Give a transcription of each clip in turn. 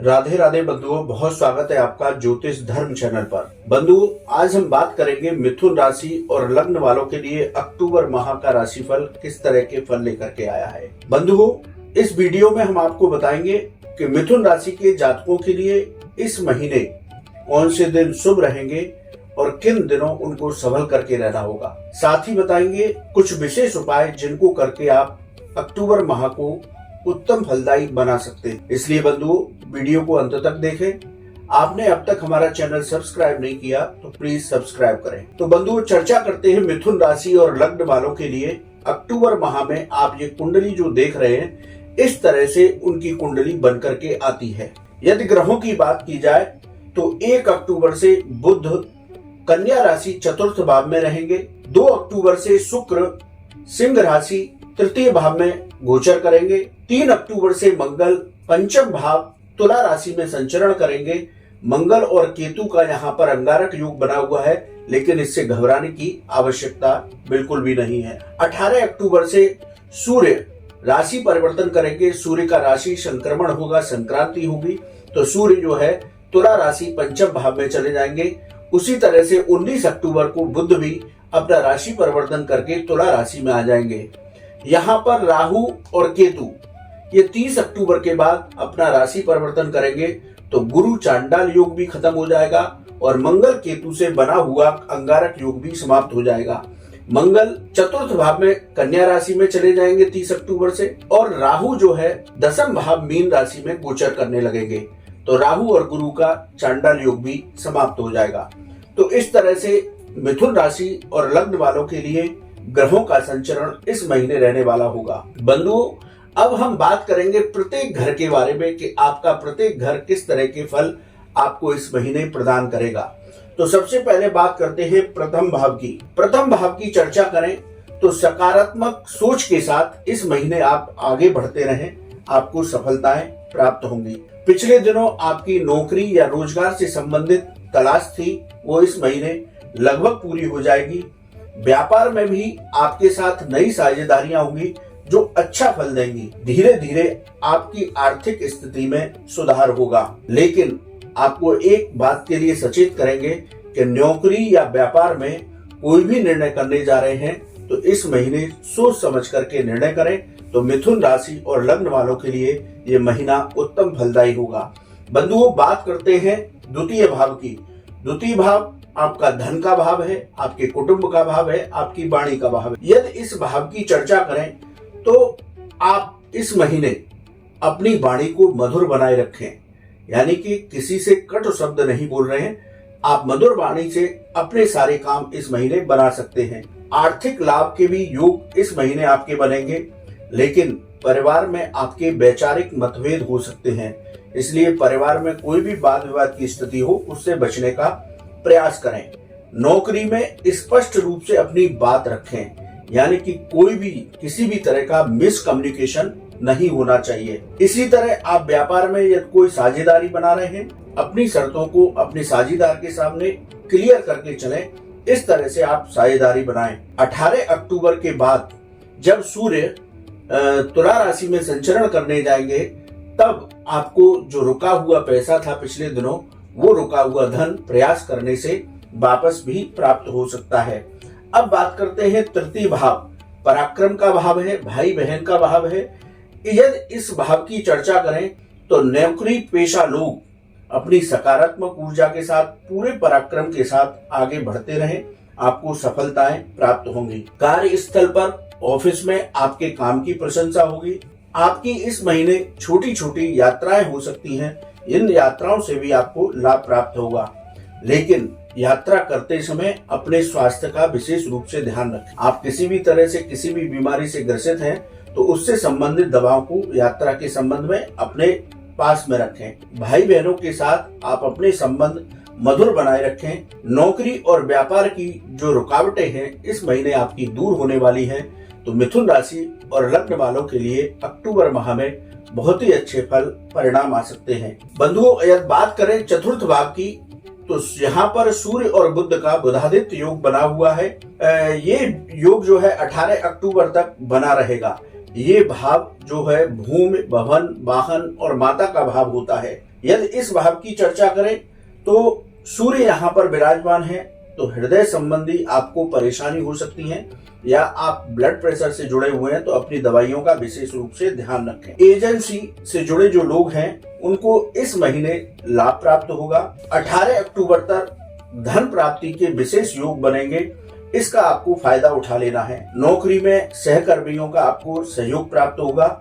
राधे राधे बंधुओं, बहुत स्वागत है आपका ज्योतिष धर्म चैनल पर। बंधुओं, आज हम बात करेंगे मिथुन राशि और लग्न वालों के लिए अक्टूबर माह का राशिफल किस तरह के फल लेकर के आया है। बंधुओं, इस वीडियो में हम आपको बताएंगे कि मिथुन राशि के जातकों के लिए इस महीने कौन से दिन शुभ रहेंगे और किन दिनों उनको संभल करके रहना होगा। साथ ही बताएंगे कुछ विशेष उपाय जिनको करके आप अक्टूबर माह को उत्तम फलदायी बना सकते हैं। इसलिए बंधुओं, वीडियो को अंत तक देखें। आपने अब तक हमारा चैनल सब्सक्राइब नहीं किया तो प्लीज सब्सक्राइब करें। तो बंधुओं, चर्चा करते हैं मिथुन राशि और लग्न वालों के लिए अक्टूबर माह में आप ये कुंडली जो देख रहे हैं, इस तरह से उनकी कुंडली बन करके आती है। यदि ग्रहों की बात की जाए तो 1 अक्टूबर से बुध कन्या राशि चतुर्थ भाव में रहेंगे। 2 अक्टूबर से शुक्र सिंह राशि तृतीय भाव में गोचर करेंगे। 3 अक्टूबर से मंगल पंचम भाव तुला राशि में संचरण करेंगे। मंगल और केतु का यहाँ पर अंगारक योग बना हुआ है, लेकिन इससे घबराने की आवश्यकता बिल्कुल भी नहीं है। 18 अक्टूबर से सूर्य राशि परिवर्तन करेंगे। सूर्य का राशि संक्रमण होगा, संक्रांति होगी, तो सूर्य जो है तुला राशि पंचम भाव में चले जाएंगे। उसी तरह से 19 अक्टूबर को बुध भी अपना राशि परिवर्तन करके तुला राशि में आ जाएंगे। यहाँ पर राहु और केतु ये 30 अक्टूबर के बाद अपना राशि परिवर्तन करेंगे, तो गुरु चांडाल योग भी खत्म हो जाएगा और मंगल केतु से बना हुआ अंगारक योग भी समाप्त हो जाएगा। मंगल चतुर्थ भाव में कन्या राशि में चले जाएंगे 30 अक्टूबर से, और राहु जो है दसम भाव मीन राशि में गोचर करने लगेंगे, तो राहु और गुरु का चांडाल योग भी समाप्त हो जाएगा। तो इस तरह से मिथुन राशि और लग्न वालों के लिए ग्रहों का संचरण इस महीने रहने वाला होगा। बंधुओं, अब हम बात करेंगे प्रत्येक घर के बारे में कि आपका प्रत्येक घर किस तरह के फल आपको इस महीने प्रदान करेगा। तो सबसे पहले बात करते हैं प्रथम भाव की। प्रथम भाव की चर्चा करें तो सकारात्मक सोच के साथ इस महीने आप आगे बढ़ते रहें, आपको सफलताएं प्राप्त होंगी। पिछले दिनों आपकी नौकरी या रोजगार से संबंधित तलाश थी, वो इस महीने लगभग पूरी हो जाएगी। व्यापार में भी आपके साथ नई साझेदारियां होंगी जो अच्छा फल देंगी। धीरे धीरे आपकी आर्थिक स्थिति में सुधार होगा, लेकिन आपको एक बात के लिए सचेत करेंगे कि नौकरी या व्यापार में कोई भी निर्णय करने जा रहे हैं तो इस महीने सोच समझ करके निर्णय करें। तो मिथुन राशि और लग्न वालों के लिए ये महीना उत्तम फलदायी होगा। बंधुओं, बात करते हैं द्वितीय भाव की। द्वितीय भाव आपका धन का भाव है, आपके कुटुंब का भाव है, आपकी वाणी का भाव है। यदि इस भाव की चर्चा करें तो आप इस महीने अपनी वाणी को मधुर बनाए रखें, यानी कि किसी से कटु शब्द नहीं बोल रहे हैं। आप मधुर वाणी से अपने सारे काम इस महीने बना सकते हैं। आर्थिक लाभ के भी योग इस महीने आपके बनेंगे, लेकिन परिवार में आपके वैचारिक मतभेद हो सकते हैं, इसलिए परिवार में कोई भी वाद विवाद की स्थिति हो उससे बचने का प्रयास करें। नौकरी में स्पष्ट रूप से अपनी बात रखें, यानी कि कोई भी किसी भी तरह का मिसकम्युनिकेशन नहीं होना चाहिए। इसी तरह आप व्यापार में यदि कोई साझेदारी बना रहे हैं, अपनी शर्तों को अपने साझेदार के सामने क्लियर करके चलें। इस तरह से आप साझेदारी बनाएं। 18 अक्टूबर के बाद जब सूर्य तुला राशि में संचरण करने जाएंगे, तब आपको जो रुका हुआ पैसा था पिछले दिनों, वो रुका हुआ धन प्रयास करने से वापस भी प्राप्त हो सकता है। अब बात करते हैं तृतीय भाव। पराक्रम का भाव है, भाई बहन का भाव है। यदि इस भाव की चर्चा करें तो नौकरी पेशा लोग अपनी सकारात्मक ऊर्जा के साथ पूरे पराक्रम के साथ आगे बढ़ते रहें, आपको सफलताएं प्राप्त होंगी। कार्यस्थल पर, ऑफिस में आपके काम की प्रशंसा होगी। आपकी इस महीने छोटी छोटी यात्राएं हो सकती हैं, इन यात्राओं से भी आपको लाभ प्राप्त होगा, लेकिन यात्रा करते समय अपने स्वास्थ्य का विशेष रूप से ध्यान रखें। आप किसी भी तरह से किसी भी बीमारी से ग्रसित हैं तो उससे संबंधित दवाओं को यात्रा के संबंध में अपने पास में रखें। भाई बहनों के साथ आप अपने संबंध मधुर बनाए रखें। नौकरी और व्यापार की जो रुकावटें हैं इस महीने आपकी दूर होने वाली हैं। तो मिथुन राशि और लग्न वालों के लिए अक्टूबर माह में बहुत ही अच्छे फल परिणाम आ सकते हैं। बंधुओं, यदि बात करें चतुर्थ भाव की तो यहाँ पर सूर्य और बुध का बुधादित्य योग बना हुआ है। ये योग जो है 18 अक्टूबर तक बना रहेगा। ये भाव जो है भूमि, भवन, वाहन और माता का भाव होता है। यदि इस भाव की चर्चा करें तो सूर्य यहाँ पर विराजमान है, तो हृदय संबंधी आपको परेशानी हो सकती है, या आप ब्लड प्रेशर से जुड़े हुए हैं तो अपनी दवाइयों का विशेष रूप से ध्यान रखें। एजेंसी से जुड़े जो लोग हैं उनको इस महीने लाभ प्राप्त होगा। 18 अक्टूबर तक धन प्राप्ति के विशेष योग बनेंगे, इसका आपको फायदा उठा लेना है। नौकरी में सहकर्मियों का आपको सहयोग प्राप्त होगा।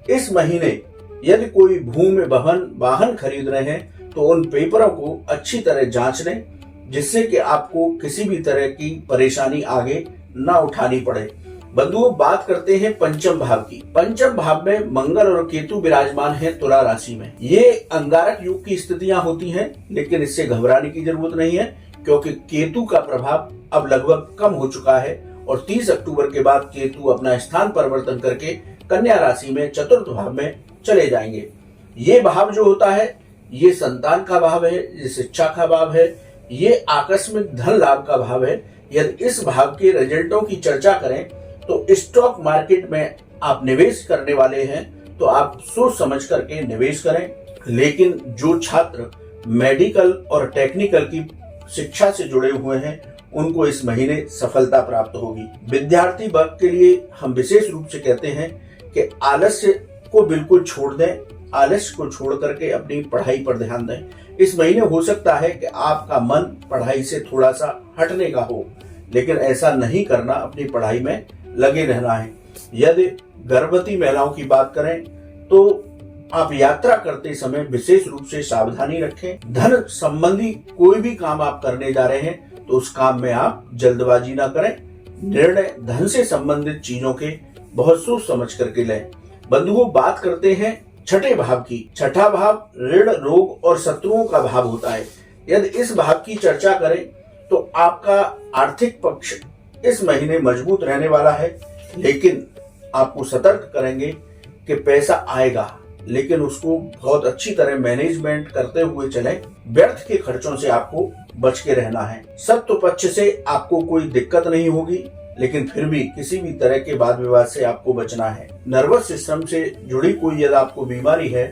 इस महीने यदि कोई भूमि वाहन खरीद रहे हैं तो उन पेपरों को अच्छी तरह जांच लें, जिससे कि आपको किसी भी तरह की परेशानी आगे ना उठानी पड़े। बंधुओं, बात करते हैं पंचम भाव की। पंचम भाव में मंगल और केतु विराजमान है तुला राशि में। ये अंगारक योग की स्थितियां होती हैं, लेकिन इससे घबराने की जरूरत नहीं है, क्योंकि केतु का प्रभाव अब लगभग कम हो चुका है और 30 अक्टूबर के बाद केतु अपना स्थान परिवर्तन करके कन्या राशि में चतुर्थ भाव में चले जाएंगे। ये भाव जो होता है ये संतान का भाव है, ये शिक्षा का भाव है, ये आकस्मिक धन लाभ का भाव है। यदि इस भाव के रिजल्टों की चर्चा करें तो स्टॉक मार्केट में आप निवेश करने वाले हैं तो आप सोच समझ करके निवेश करें, लेकिन जो छात्र मेडिकल और टेक्निकल की शिक्षा से जुड़े हुए हैं उनको इस महीने सफलता प्राप्त होगी। विद्यार्थी वर्ग के लिए हम विशेष रूप से कहते हैं कि आलस्य को बिल्कुल छोड़ दें, आलस्य को छोड़ करके अपनी पढ़ाई पर ध्यान दें। इस महीने हो सकता है कि आपका मन पढ़ाई से थोड़ा सा हटने का हो, लेकिन ऐसा नहीं करना, अपनी पढ़ाई में लगे रहना है। यदि गर्भवती महिलाओं की बात करें तो आप यात्रा करते समय विशेष रूप से सावधानी रखें। धन संबंधी कोई भी काम आप करने जा रहे हैं तो उस काम में आप जल्दबाजी ना करें। निर्णय धन से संबंधित चीजों के बहुत सोच समझ करके लें। बंधुओं, बात करते हैं छठे भाव की। छठा भाव ऋण, रोग और शत्रुओं का भाव होता है। यदि इस भाव की चर्चा करें तो आपका आर्थिक पक्ष इस महीने मजबूत रहने वाला है, लेकिन आपको सतर्क करेंगे कि पैसा आएगा, लेकिन उसको बहुत अच्छी तरह मैनेजमेंट करते हुए चलें। व्यर्थ के खर्चों से आपको बच के रहना है। सत्व पक्ष से आपको कोई दिक्कत नहीं होगी, लेकिन फिर भी किसी भी तरह के वाद विवाद से आपको बचना है। नर्वस सिस्टम से जुड़ी कोई यदि आपको बीमारी है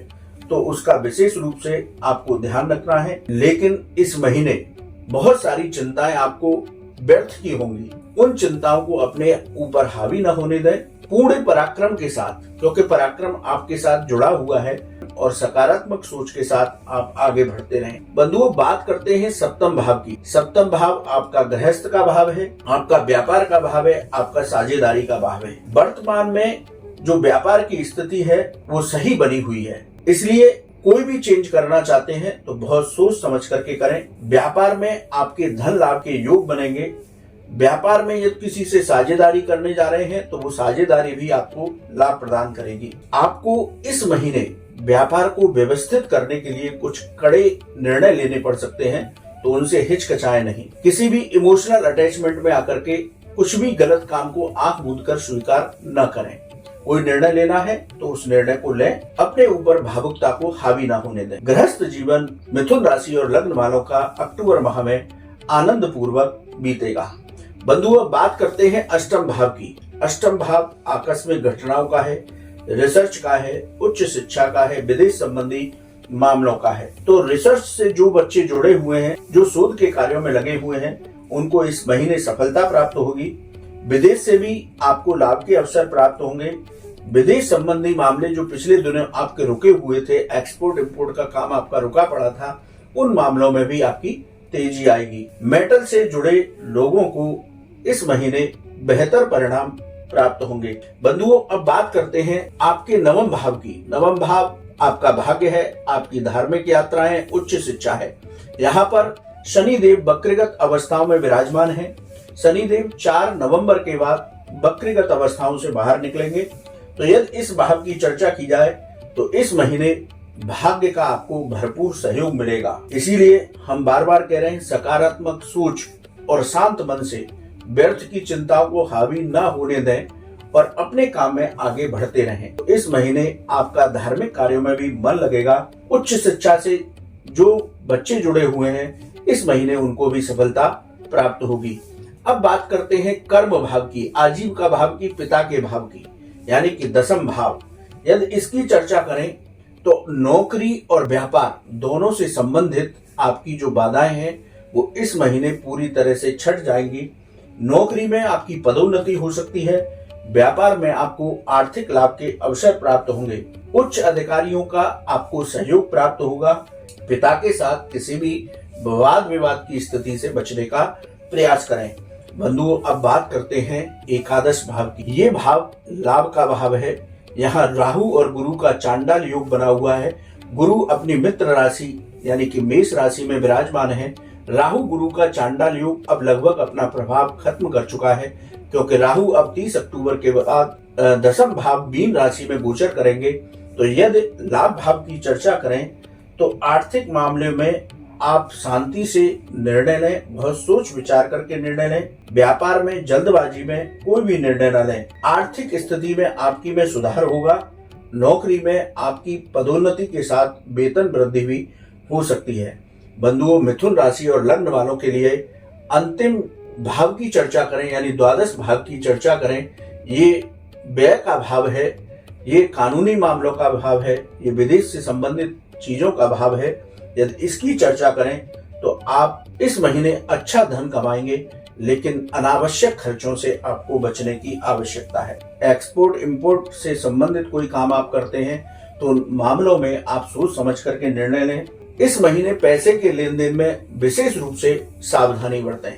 तो उसका विशेष रूप से आपको ध्यान रखना है। लेकिन इस महीने बहुत सारी चिंताएं आपको व्यर्थ की होंगी, उन चिंताओं को अपने ऊपर हावी न होने दें। पूर्ण पराक्रम के साथ, क्योंकि पराक्रम आपके साथ जुड़ा हुआ है, और सकारात्मक सोच के साथ आप आगे बढ़ते रहें। बंधुओं, बात करते हैं सप्तम भाव की। सप्तम भाव आपका गृहस्थ का भाव है, आपका व्यापार का भाव है, आपका साझेदारी का भाव है। वर्तमान में जो व्यापार की स्थिति है वो सही बनी हुई है, इसलिए कोई भी चेंज करना चाहते हैं तो बहुत सोच समझ करके करें। व्यापार में आपके धन लाभ के योग बनेंगे। व्यापार में यदि किसी से साझेदारी करने जा रहे हैं तो वो साझेदारी भी आपको लाभ प्रदान करेगी। आपको इस महीने व्यापार को व्यवस्थित करने के लिए कुछ कड़े निर्णय लेने पड़ सकते हैं, तो उनसे हिचकिचाए नहीं। किसी भी इमोशनल अटैचमेंट में आकर के कुछ भी गलत काम को आंख मूंद कर स्वीकार न करें। कोई निर्णय लेना है तो उस निर्णय को लें, अपने ऊपर भावुकता को हावी ना होने दें। गृहस्थ जीवन मिथुन राशि और लग्न वालों का अक्टूबर माह में आनंद पूर्वक बीतेगा। बंधुओं, बात करते हैं अष्टम भाव की। अष्टम भाव आकस्मिक घटनाओं का है, रिसर्च का है, उच्च शिक्षा का है, विदेश संबंधी मामलों का है। तो रिसर्च से जो बच्चे जुड़े हुए हैं, जो शोध के कार्यों में लगे हुए हैं, उनको इस महीने सफलता प्राप्त होगी। विदेश से भी आपको लाभ के अवसर प्राप्त होंगे। विदेश संबंधी मामले जो पिछले दिनों आपके रुके हुए थे, एक्सपोर्ट इंपोर्ट का काम आपका रुका पड़ा था, उन मामलों में भी आपकी तेजी आएगी। मेटल से जुड़े लोगों को इस महीने बेहतर परिणाम प्राप्त होंगे। बंधुओं, अब बात करते हैं आपके नवम भाव की। नवम भाव आपका भाग्य है, आपकी धार्मिक यात्राएं, उच्च शिक्षा है। यहाँ पर शनिदेव वक्रीगत अवस्थाओं में विराजमान है। शनिदेव 4 नवंबर के बाद वक्रीगत अवस्थाओं से बाहर निकलेंगे। तो यदि इस भाव की चर्चा की जाए तो इस महीने भाग्य का आपको भरपूर सहयोग मिलेगा। इसीलिए हम बार बार कह रहे हैं, सकारात्मक सोच और शांत मन से व्यर्थ की चिंताओं को हावी न होने दें और अपने काम में आगे बढ़ते रहें। तो इस महीने आपका धार्मिक कार्यों में भी मन लगेगा। उच्च शिक्षा से जो बच्चे जुड़े हुए हैं, इस महीने उनको भी सफलता प्राप्त होगी। अब बात करते हैं कर्म भाव की, आजीविका भाव की, पिता के भाव की, यानी कि दशम भाव। यदि इसकी चर्चा करें तो नौकरी और व्यापार दोनों से संबंधित आपकी जो बाधाएं हैं वो इस महीने पूरी तरह से छट जाएंगी। नौकरी में आपकी पदोन्नति हो सकती है, व्यापार में आपको आर्थिक लाभ के अवसर प्राप्त होंगे, उच्च अधिकारियों का आपको सहयोग प्राप्त होगा, पिता के साथ किसी भी वाद विवाद की स्थिति से बचने का प्रयास करें। बंधुओं, अब बात करते हैं एकादश भाव की। ये भाव लाभ का भाव है। यहाँ राहु और गुरु का चांडाल योग बना हुआ है। गुरु अपनी मित्र राशि यानी कि मेष राशि में विराजमान है। राहु गुरु का चांडाल योग अब लगभग अपना प्रभाव खत्म कर चुका है, क्योंकि राहु अब 30 अक्टूबर के बाद दशम भाव मीन राशि में गोचर करेंगे। तो यदि लाभ भाव की चर्चा करें तो आर्थिक मामले में आप शांति से निर्णय लें, बहुत सोच विचार करके निर्णय लें। व्यापार में जल्दबाजी में कोई भी निर्णय न लें। आर्थिक स्थिति में आपकी में सुधार होगा। नौकरी में आपकी पदोन्नति के साथ वेतन वृद्धि भी हो सकती है। बंधुओं, मिथुन राशि और लग्न वालों के लिए अंतिम भाव की चर्चा करें यानी द्वादश भाव की चर्चा करें, ये व्यय का भाव है, ये कानूनी मामलों का भाव है, ये विदेश से संबंधित चीजों का भाव है। यदि इसकी चर्चा करें तो आप इस महीने अच्छा धन कमाएंगे, लेकिन अनावश्यक खर्चों से आपको बचने की आवश्यकता है। एक्सपोर्ट इंपोर्ट से संबंधित कोई काम आप करते हैं तो उन मामलों में आप सोच समझ करके निर्णय लें। इस महीने पैसे के लेन देन में विशेष रूप से सावधानी बरतें।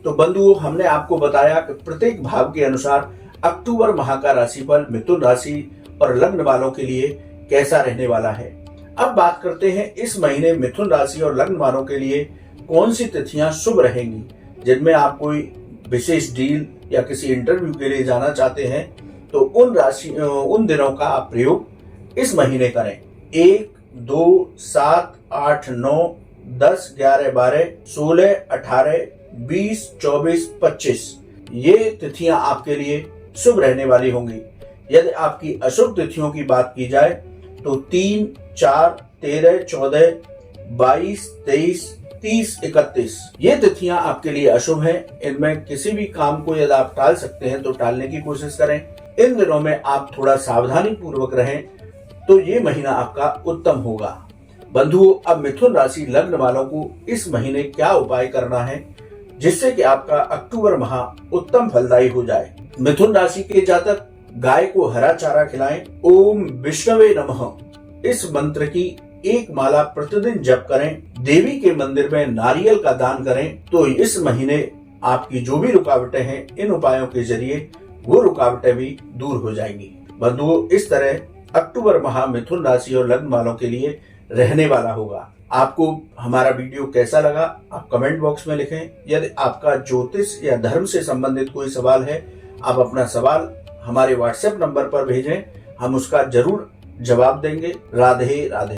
तो बंधुओं, हमने आपको बताया कि प्रत्येक भाव के अनुसार अक्टूबर माह का राशिफल मिथुन राशि और लग्न वालों के लिए कैसा रहने वाला है। अब बात करते हैं इस महीने मिथुन राशि और लग्न वालों के लिए कौन सी तिथियां शुभ रहेंगी, जिनमें आप कोई विशेष डील या किसी इंटरव्यू के लिए जाना चाहते हैं तो उन दिनों का आप प्रयोग इस महीने करें। 1, 2, 7, 8, 9, 10, 11, 12, 16, 18, 20, 24, 25 ये तिथियां आपके लिए शुभ रहने वाली होंगी। यदि आपकी अशुभ तिथियों की बात की जाए तो 3, 4, 13, 14, 22, 23, 30, 31 ये तिथियां आपके लिए अशुभ हैं। इनमें किसी भी काम को यदि आप टाल सकते हैं तो टालने की कोशिश करें। इन दिनों में आप थोड़ा सावधानी पूर्वक रहें तो ये महीना आपका उत्तम होगा। बंधुओं, अब मिथुन राशि लग्न वालों को इस महीने क्या उपाय करना है जिससे कि आपका अक्टूबर माह उत्तम फलदायी हो जाए। मिथुन राशि के जातक गाय को हरा चारा खिलाएं। ओम विष्णवे नमः इस मंत्र की एक माला प्रतिदिन जप करें। देवी के मंदिर में नारियल का दान करें तो इस महीने आपकी जो भी रुकावटें हैं इन उपायों के जरिए वो रुकावटें भी दूर हो जाएंगी। बंधुओं, इस तरह अक्टूबर माह मिथुन राशि और लग्न वालों के लिए रहने वाला होगा। आपको हमारा वीडियो कैसा लगा आप कमेंट बॉक्स में लिखें। यदि आपका ज्योतिष या धर्म से संबंधित कोई सवाल है, आप अपना सवाल हमारे व्हाट्सएप नंबर पर भेजें, हम उसका जरूर जवाब देंगे। राधे राधे।